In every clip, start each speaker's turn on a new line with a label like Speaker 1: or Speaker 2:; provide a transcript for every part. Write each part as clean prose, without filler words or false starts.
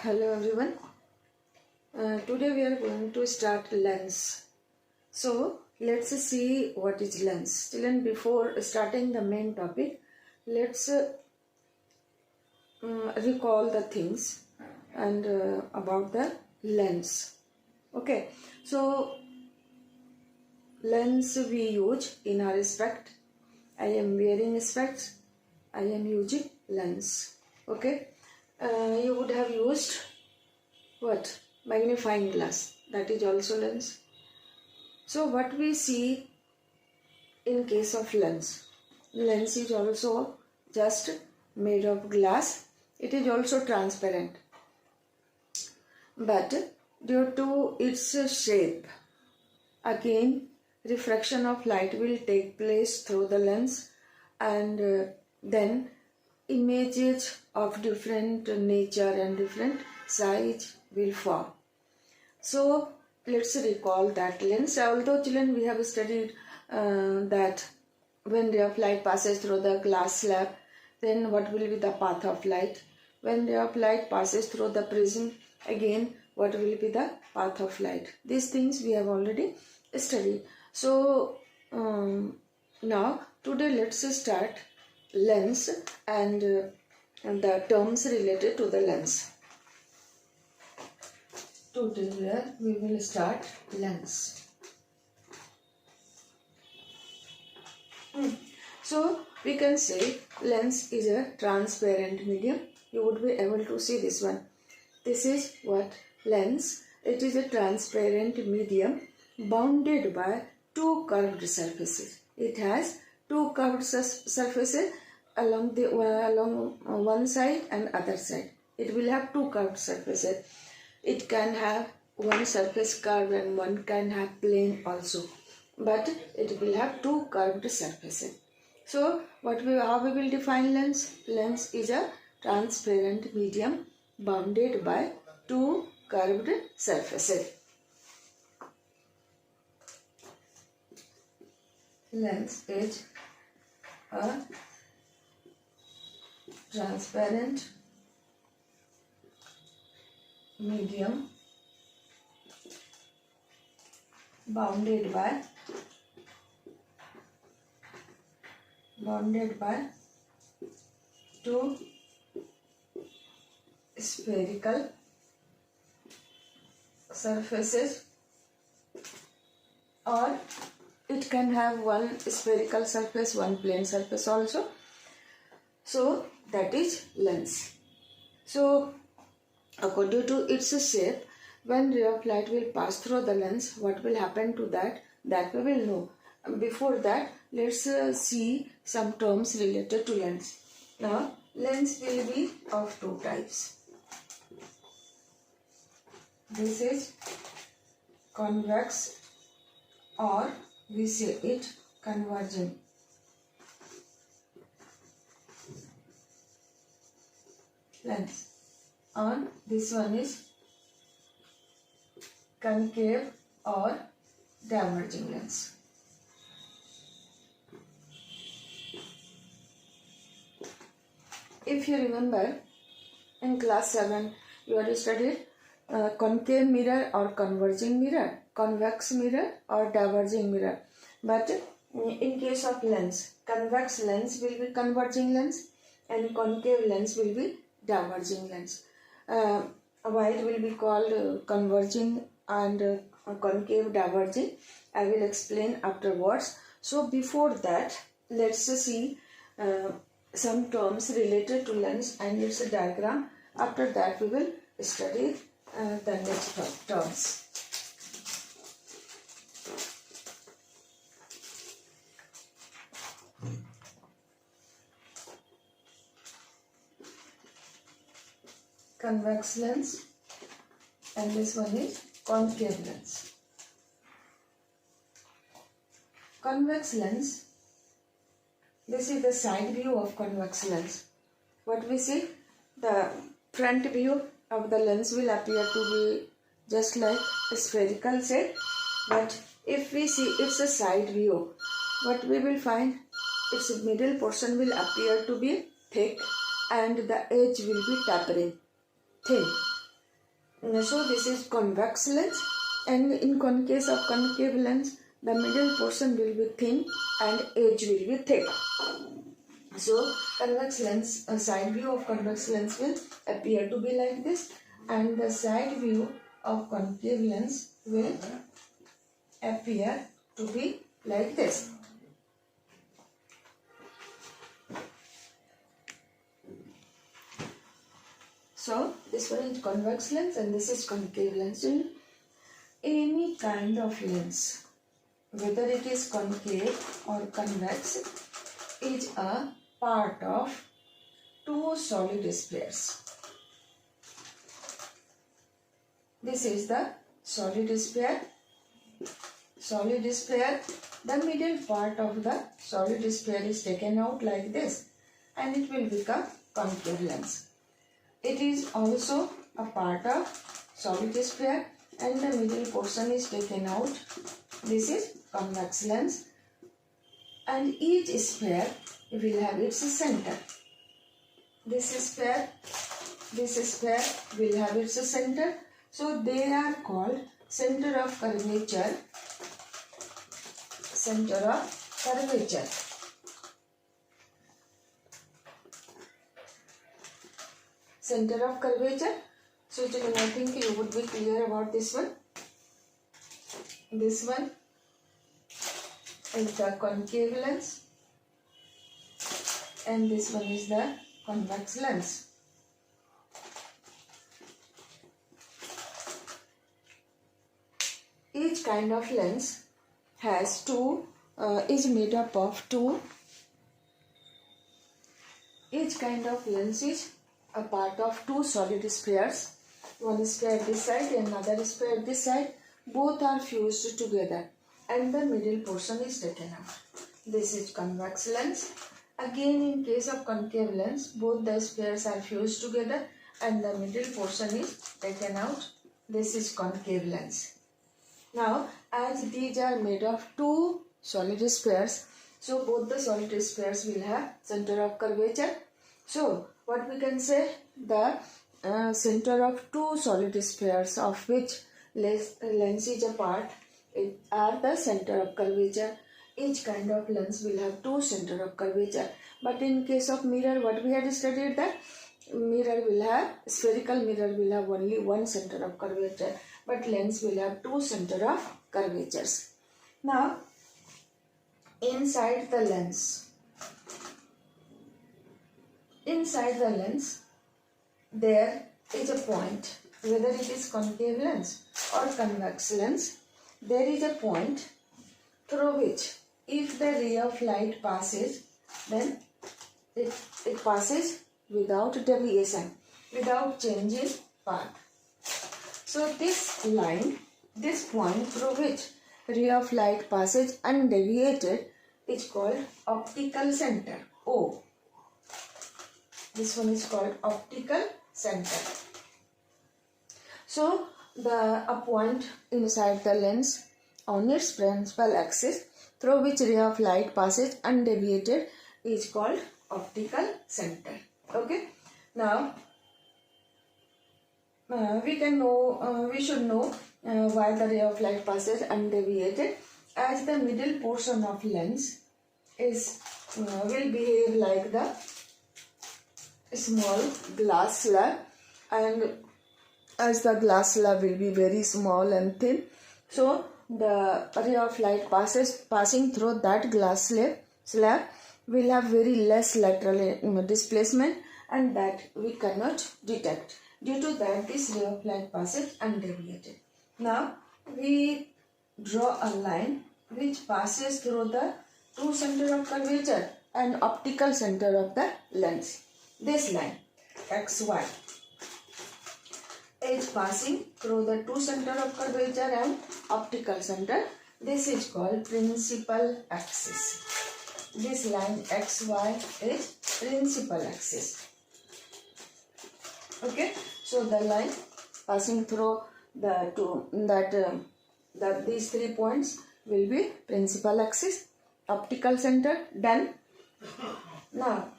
Speaker 1: Hello everyone. Today we are going to start lens. So let's see what is lens. Children, before starting the main topic, let's recall the things and about the lens. Okay. So lens we use in our spect. I am wearing specs. I am using lens. Okay. You would have used what? Magnifying glass. That is also lens. So what we see in case of lens is also just made of glass. It is also transparent. But due to its shape, again refraction of light will take place through the lens, and then images of different nature and different size will form. So let's recall that lens. Although children, we have studied that when ray of light passes through the glass slab, then what will be the path of light? When ray of light passes through the prism, again what will be the path of light? These things we have already studied. So now today let's start lens and the terms related to the lens. Today we will start lens. So we can say lens is a transparent medium. You would be able to see this one. This is what lens. It is a transparent medium bounded by two curved surfaces. It has two curved surfaces along one side and other side. It will have two curved surfaces. It can have one surface curved and one can have plane also, but it will have two curved surfaces. So how we will define lens? Lens is a transparent medium bounded by two curved surfaces. Lens is a transparent medium bounded by two spherical surfaces, or it can have one spherical surface, one plane surface also. So that is lens. So according to its shape, when ray of light will pass through the lens, what will happen to that? That we will know. Before that, let's see some terms related to lens. Now, lens will be of two types. This is convex, or we say it converging. Lens. And this one is concave or diverging lens. If you remember, in class 7 you had studied concave mirror or converging mirror, convex mirror or diverging mirror. But in case of lens, convex lens will be converging lens and concave lens will be diverging lens. Why it will be called converging and concave diverging, I will explain afterwards. So before that, let's see some terms related to lens and its diagram. After that, we will study the next terms. Convex lens, and this one is concave lens. Convex lens, this is the side view of convex lens. What we see, the front view of the lens will appear to be just like a spherical shape, but if we see it's a side view, what we will find, its middle portion will appear to be thick and the edge will be tapering, thin. So this is convex lens, and in case of concave lens, the middle portion will be thin and edge will be thick. So convex lens, a side view of convex lens will appear to be like this, and the side view of concave lens will appear to be like this. So this one is convex lens and this is concave lens. In any kind of lens, whether it is concave or convex, is a part of two solid spheres. This is the solid sphere. Solid sphere, the middle part of the solid sphere is taken out like this and it will become concave lens. It is also a part of solid sphere and the middle portion is taken out. This is convex lens, and each sphere will have its center. This sphere will have its center. So they are called center of curvature. Center of curvature. Center of curvature. So children, I think you would be clear about this one. This one is the concave lens and this one is the convex lens. Each kind of lens has is made up of two. Each kind of lens is a part of two solid spheres. One sphere this side and another sphere this side. Both are fused together and the middle portion is taken out. This is convex lens. Again, in case of concave lens, both the spheres are fused together and the middle portion is taken out. This is concave lens. Now, as these are made of two solid spheres, so both the solid spheres will have center of curvature. So, what we can say, the center of two solid spheres of which lens is a part are the center of curvature. Each kind of lens will have two center of curvature. But in case of mirror, what we had studied, that spherical mirror will have only one center of curvature, but lens will have two center of curvatures. Now, inside the lens, there is a point, whether it is concave lens or convex lens, there is a point through which if the ray of light passes, then it passes without deviation, without changing path. So this line, this point through which ray of light passes undeviated is called optical center, O. This one is called optical center. So a point inside the lens on its principal axis through which ray of light passes undeviated is called optical center. Okay. Now we should know why the ray of light passes undeviated, as the middle portion of lens will behave like the small glass slab, and as the glass slab will be very small and thin, so the ray of light passing through that glass slab will have very less lateral displacement, and that we cannot detect. Due to that, this ray of light passes undeviated. Now we draw a line which passes through the two center of curvature and optical center of the lens. This line XY is passing through the two center of curvature and optical center. This is called principal axis. This line XY is principal axis. Okay, so the line passing through these 3 points will be principal axis, optical center. Done. Now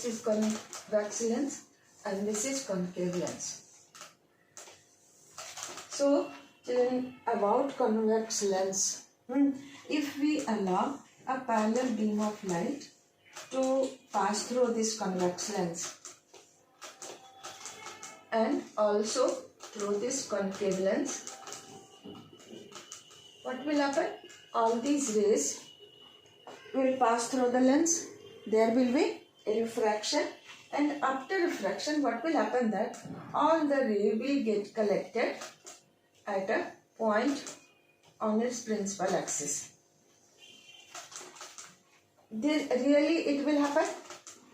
Speaker 1: this is convex lens and this is concave lens. So children, about convex lens, if we allow a parallel beam of light to pass through this convex lens and also through this concave lens, what will happen? All these rays will pass through the lens. There will be a refraction, and after refraction what will happen, that all the ray will get collected at a point on its principal axis. Really it will happen.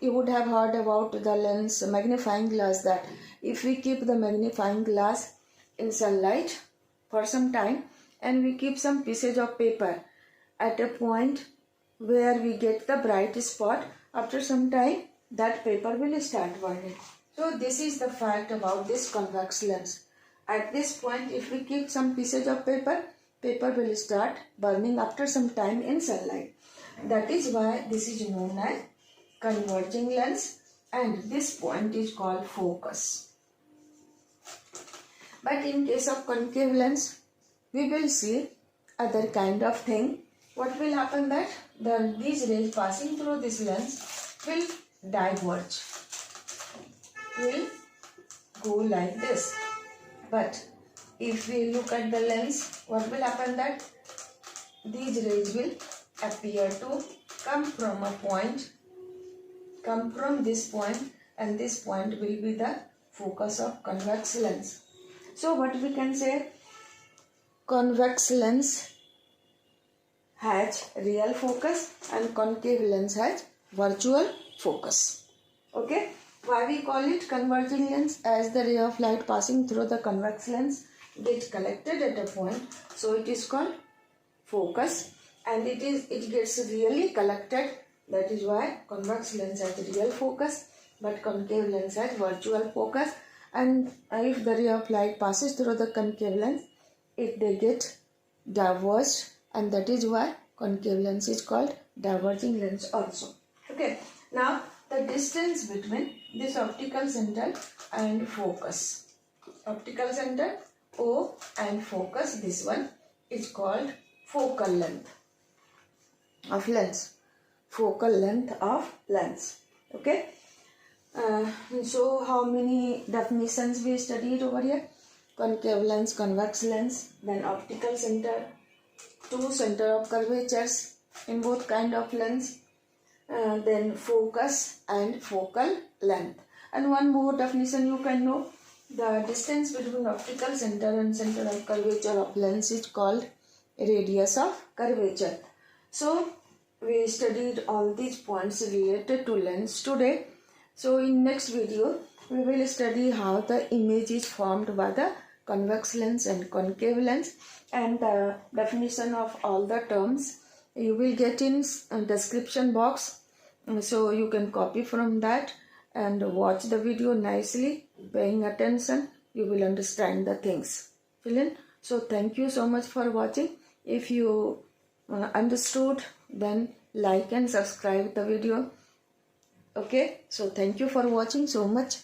Speaker 1: You would have heard about the lens magnifying glass, that if we keep the magnifying glass in sunlight for some time and we keep some pieces of paper at a point where we get the bright spot, after some time that paper will start burning. So this is the fact about this convex lens. At this point, if we keep some pieces of paper will start burning after some time in sunlight. That is why this is known as converging lens, and this point is called focus. But in case of concave lens, we will see other kind of thing. What will happen, that these rays passing through this lens will diverge, will go like this. But if we look at the lens, what will happen, that these rays will appear to come from a point, come from this point, and this point will be the focus of convex lens. So what we can say, convex lens has real focus and concave lens has virtual focus. Okay, why we call it converging lens? As the ray of light passing through the convex lens gets collected at a point, so it is called focus, and it gets really collected. That is why convex lens has real focus but concave lens has virtual focus. And if the ray of light passes through the concave lens, they get diverged, and that is why concave lens is called diverging lens also. Okay, now the distance between this optical center and focus, optical center O and focus, this one is called focal length of lens, focal length of lens. Okay, so how many definitions we studied over here? Concave lens, convex lens, then optical center, two center of curvatures in both kind of lens, then focus and focal length. And one more definition you can know, the distance between optical center and center of curvature of lens is called radius of curvature. So we studied all these points related to lens today. So in next video we will study how the image is formed by the convex lens and concave lens, and the definition of all the terms you will get in description box, so you can copy from that and watch the video nicely, paying attention. You will understand the things, children. So thank you so much for watching. If you understood, then like and subscribe the video. Okay, so thank you for watching so much.